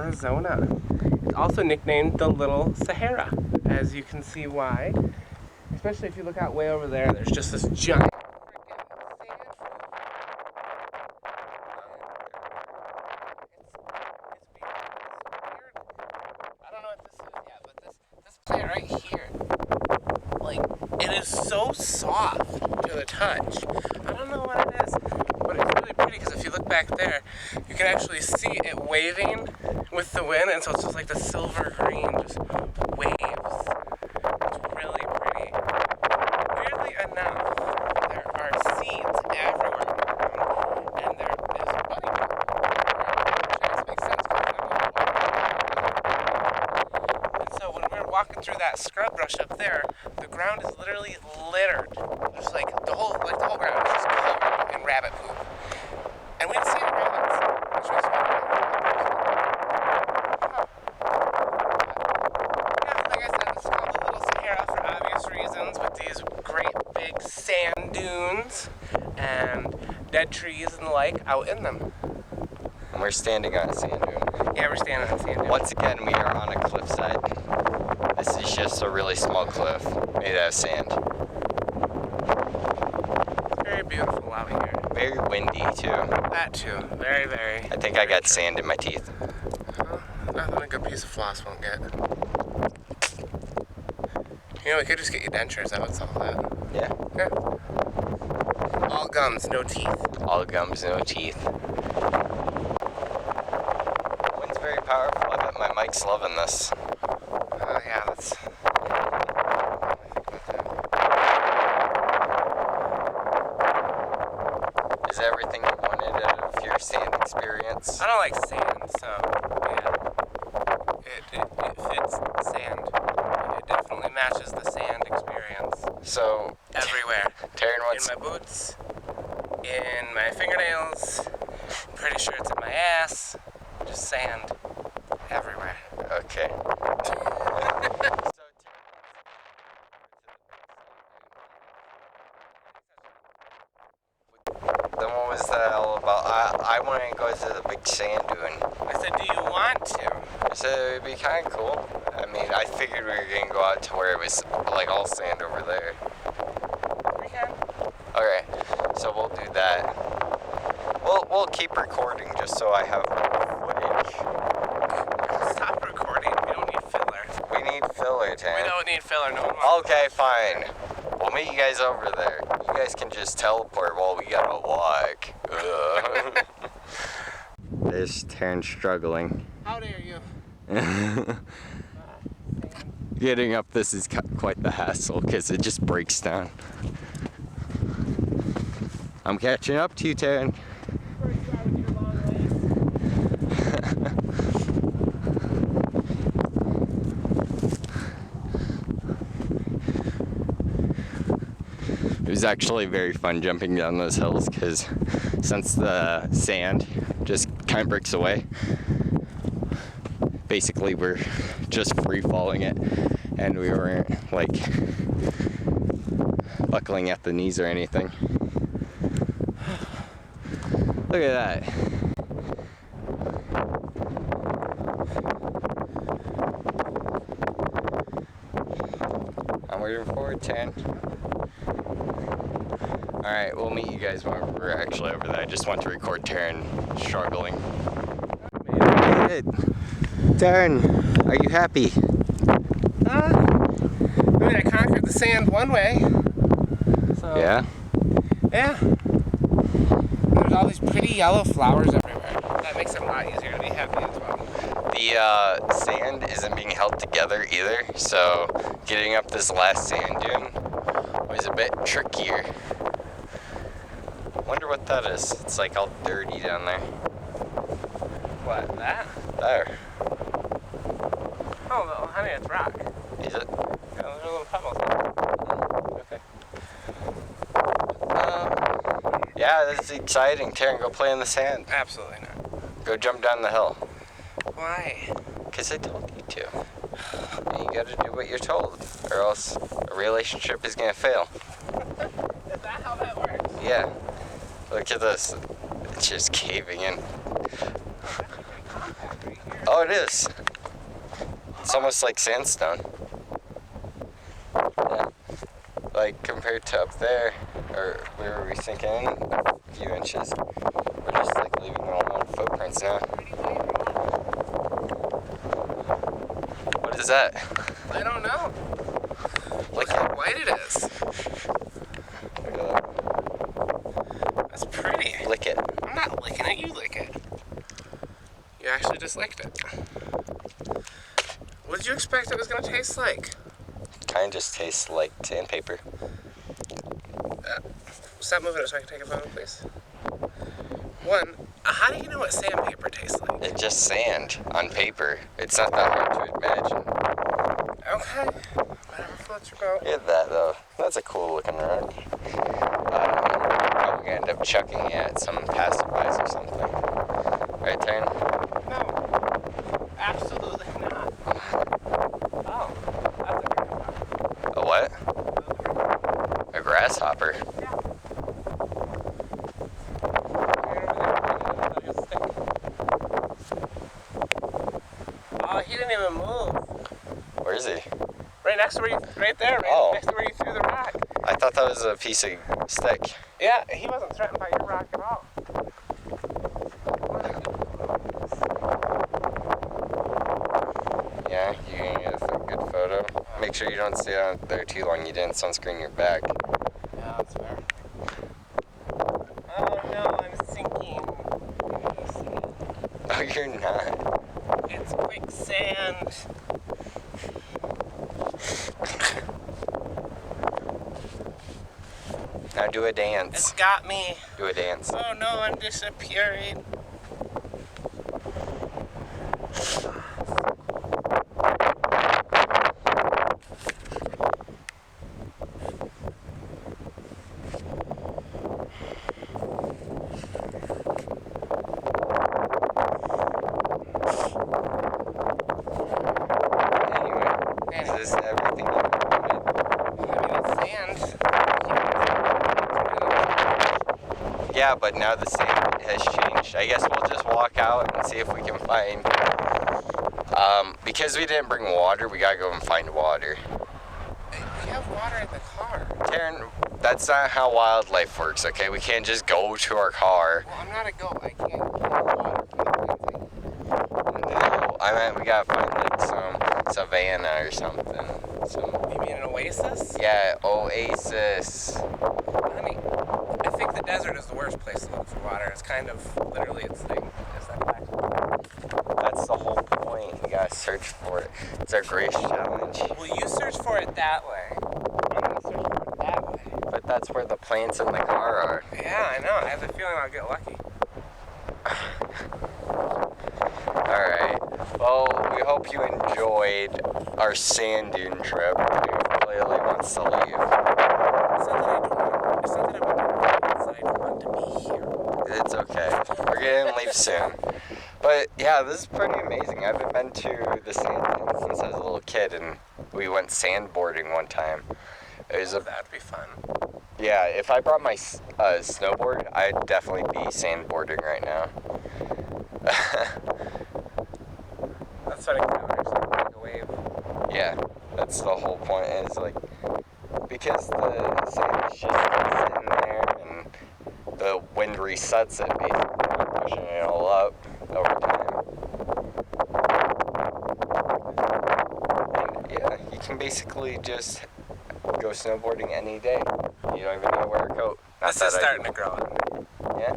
Arizona. It's also nicknamed the Little Sahara, as you can see why. Especially if you look out way over there, there's just this giant plant right here, like, it is so soft to the touch. I don't know what it is, but it's really pretty because if you look back there, you can actually see it waving with the wind, and so it's just like the silver green just waves. It's really pretty. Weirdly enough, there are seeds everywhere, and there is budding. Which makes sense. And so when we're walking through that scrub brush up there, the ground is literally littered. There's like the whole ground is just covered in rabbit poop. And we didn't see any rabbits, which was fun. Yeah, like I said, this is called the Little Sahara for obvious reasons, with these great big sand dunes and dead trees and the like out in them. And we're standing on a sand dune. Yeah, we're standing on a sand dune. Once again, we are on a cliffside. This is just a really small cliff made out of sand. Very beautiful out here. Very windy, too. That too. Very, very. I think I got sand in my teeth. Nothing a good piece of floss won't get. You know, we could just get you dentures. That would solve that. Yeah. Yeah. All gums, no teeth. All gums, no teeth. Wind's very powerful. I bet my mic's loving this. Yeah, that's... Is everything you wanted out of your sand experience? I don't like sand, so yeah. It fits sand. It definitely matches the sand experience. So, Everywhere. Taryn, In my boots, in my fingernails, pretty sure it's in my ass. Just sand. Everywhere. Okay. Then what was that all about? I want to go to the big sand dune. I said, do you want to? I said it'd be kind of cool. I mean, I figured we were gonna go out to where it was like all sand over there. We can. Okay, so we'll do that. We'll keep recording just so I have footage. Stop recording. We don't need filler. We need filler, We Taryn. don't need filler. No one wants Okay, fine. We'll meet you guys over there. You guys can just teleport while we gotta walk. There's Taryn struggling. How dare you? Getting up this is quite the hassle because it just breaks down. I'm catching up to you, Taryn. It was actually very fun jumping down those hills because since the sand just kind of breaks away, basically we're just free falling it, and we weren't like buckling at the knees or anything. Look at that. I'm waiting for it, 10. Alright, we'll meet you guys when we're actually over there. I just want to record Taryn struggling. Made it. Taryn, are you happy? I mean, I conquered the sand one way. So, Yeah? Yeah. There's all these pretty yellow flowers everywhere. That makes it a lot easier to be happy as well. The sand isn't being held together either, so getting up this last sand dune was a bit trickier. Wonder what that is. It's like all dirty down there. What, that? There. Oh, well, honey, it's rock. Is it? Yeah, those are little pebbles. Okay. Yeah, this is exciting. Taryn, go play in the sand. Absolutely not. Go jump down the hill. Why? Because I told you to. And you gotta do what you're told, or else a relationship is gonna fail. Is that how that works? Yeah. Look at this. It's just caving in. right here. Oh, it is. It's almost like sandstone. Yeah. Like compared to up there, or where were we thinking? A few inches. We're just like leaving all our footprints now. What is that? I don't know. Look How at white it is. That's pretty. Lick it. I'm not licking it, you lick it. You actually just licked it. What did you expect it was going to taste like? Kind of just tastes like sandpaper. Stop moving it so I can take a photo, please. One, how do you know what sandpaper tastes like? It's just sand on paper. It's not that hard to imagine. Okay. Whatever floats your boat. Look at that though. That's a cool looking rock. Probably gonna end up chucking it at some passerbys or something. Right, Taryn? No. Absolutely not. Oh. That's a grasshopper. A what? A grasshopper. Yeah. Oh, he didn't even move. Where is he? Right next to where you, right there, Oh. next to where you threw the rock. I thought that was a piece of stick. Yeah, he wasn't threatened by your rock at all. Yeah, you gonna get a good photo? Make sure you don't stay out there too long. You didn't sunscreen your back. Yeah, that's fair. Oh no, I'm sinking. Oh, you're not. It's quicksand. Now do a It's dance. got me. Do a dance. Oh no, I'm disappearing. Anyway, is this everything you wanted? I mean, it's sand. Yeah, but now the sand has changed. I guess we'll just walk out and see if we can find. Because we didn't bring water, we gotta go and find water. We have water in the car. Taryn, that's not how wildlife works, okay? We can't just go to our car. Well, I'm not a goat. I can't get water from the plants. No, I meant we gotta find like some savanna or something. You mean an oasis? Yeah, oasis. Honey, I think the desert is the worst place to look for water. It's kind of literally its thing. It's that black. That's the whole point. We gotta search for it. It's our Grace Challenge. Well, you search for it that way. I'm gonna search for it that way. But that's where the plants in the car are. Yeah, I know. I have a feeling I'll get lucky. Alright. Well, we hope you enjoyed our sand dune trip. He clearly wants to leave. It's not that I don't want. It's not that I want to be. It's that I don't want to be here. It's okay. We're gonna leave soon. But yeah, this is pretty amazing. I haven't been to the sand dune since I was a little kid, and we went sandboarding one time. It was That'd be fun. yeah. If I brought my snowboard, I'd definitely be sandboarding right now. That's funny. I would actually take a wave. Yeah, that's the whole point. Is like because the sand is just sitting there, and the wind resets it, basically by pushing it all up over time. And yeah, you can basically just go snowboarding any day. You don't even need to wear a coat. Not This is that I starting do. to grow on me. Yeah.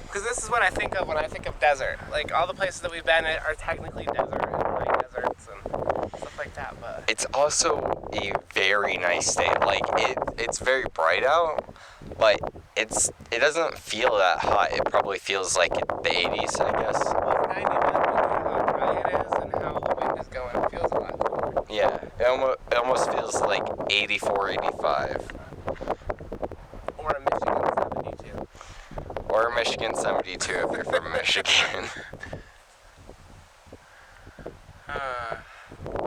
Because this is what I think of when I think of desert. Like, all the places that we've been at are technically desert and high deserts and stuff like that, but It's also a very nice day. Like it's very bright out, but it doesn't feel that hot. It probably feels like the 80s, I guess. well, 91, how dry it is and how the wind is going, it feels a lot cooler. Yeah, it almost feels like 84, 85. Or a Michigan 72. Or Michigan 72 if you're from Michigan.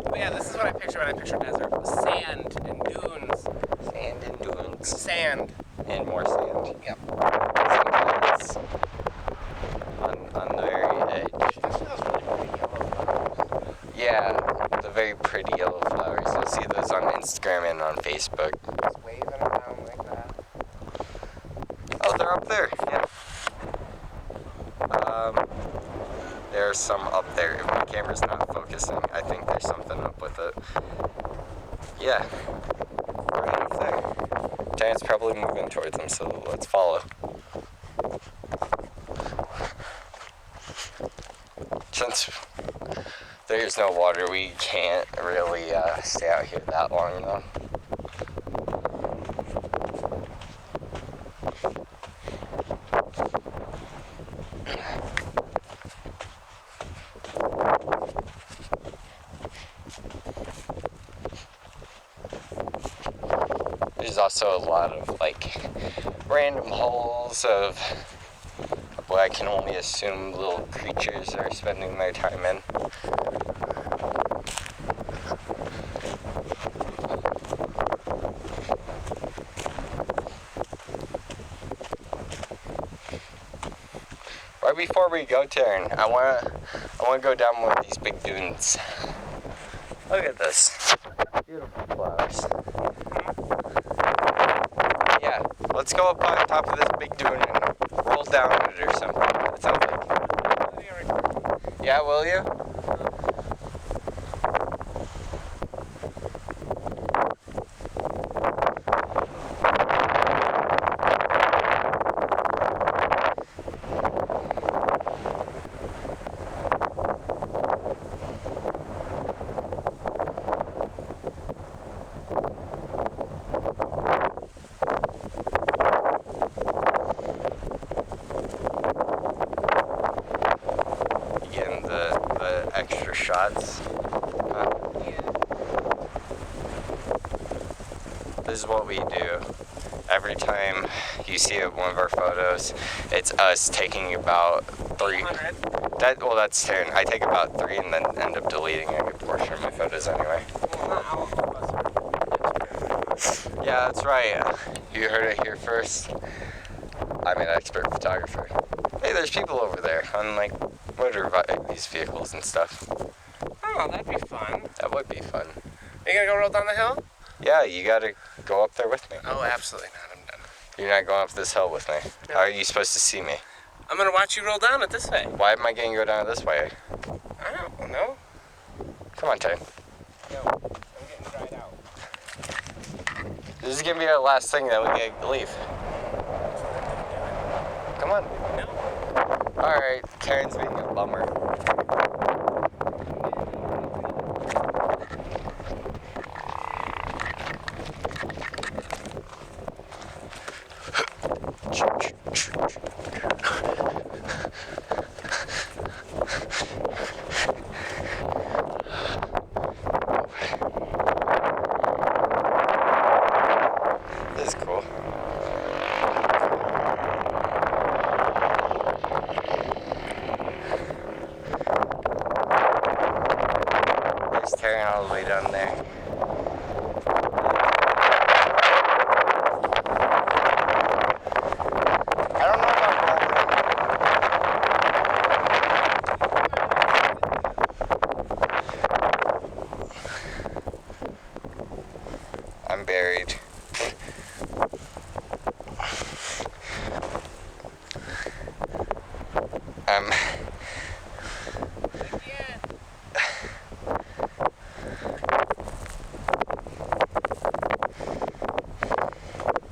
But yeah, this is what I picture when I picture desert. Sand and dunes. Sand and dunes. Sand. And more sand. Yep. Some plants on the very edge. Especially pretty yellow flowers. You'll see those on Instagram and on Facebook. Just waving around like that. Oh, they're up there. Yeah. There's some up there. If my camera's not focusing, I think there's something up with it. Yeah. Right up there. Giant's probably moving towards them, so let's follow. Since there's no water, we can't really stay out here that long, though. There's also a lot of like random holes of what I can only assume little creatures are spending their time in. Right before we go, Taryn, I wanna go down one of these big dunes. Look at this. Beautiful flowers. Yeah, let's go up on top of this big dune and roll down it or something. It sounds like. Yeah, will you? Extra shots. This is what we do. Every time you see one of our photos, it's us taking about 3. That's 10. I take about 3 and then end up deleting a good portion of my photos anyway. Yeah, that's right. You heard it here first. I'm an expert photographer. Hey, there's people over there on like these vehicles and stuff. Oh, that'd be fun. That would be fun. Are you gonna go roll down the hill? Yeah, you gotta go up there with me. Oh, absolutely not. I'm done. You're not going up this hill with me. No. How are you supposed to see me? I'm gonna watch you roll down it this way. Why am I gonna go down this way? I don't know. Come on, Tay. No, I'm getting dried out. This is gonna be our last thing that we gotta leave. Come on. No. Alright, Karen's being a bummer. This is cool. There's Taryn all the way down there. I don't know about I'm buried.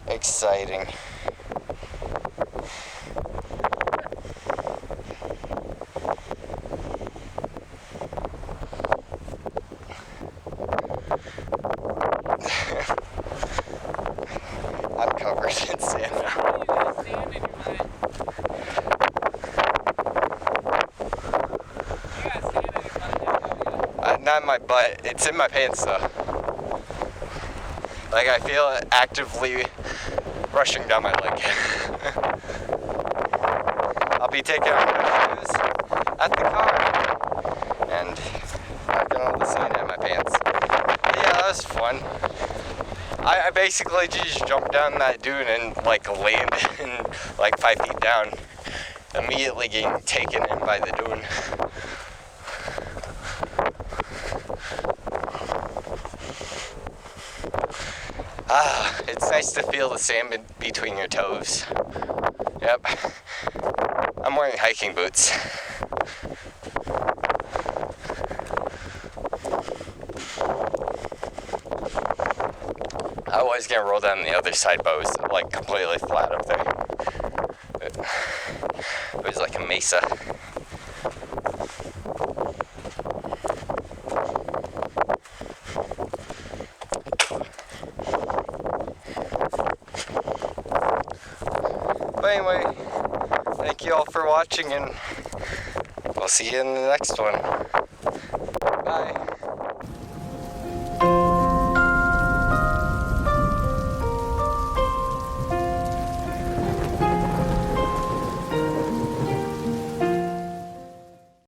Exciting. I'm covered in sand now. Not in my butt. It's in my pants though. Like I feel it actively rushing down my leg. I'll be taking off my shoes at the car and knocking all the sand out of my pants. But yeah, that was fun. I basically just jumped down that dune and like landed in like 5 feet down, immediately getting taken in by the dune. It's nice to feel the sand between your toes. Yep. I'm wearing hiking boots. I was gonna roll down the other side, but it was like completely flat up there. It was like a mesa. But anyway, thank you all for watching, and I'll see you in the next one.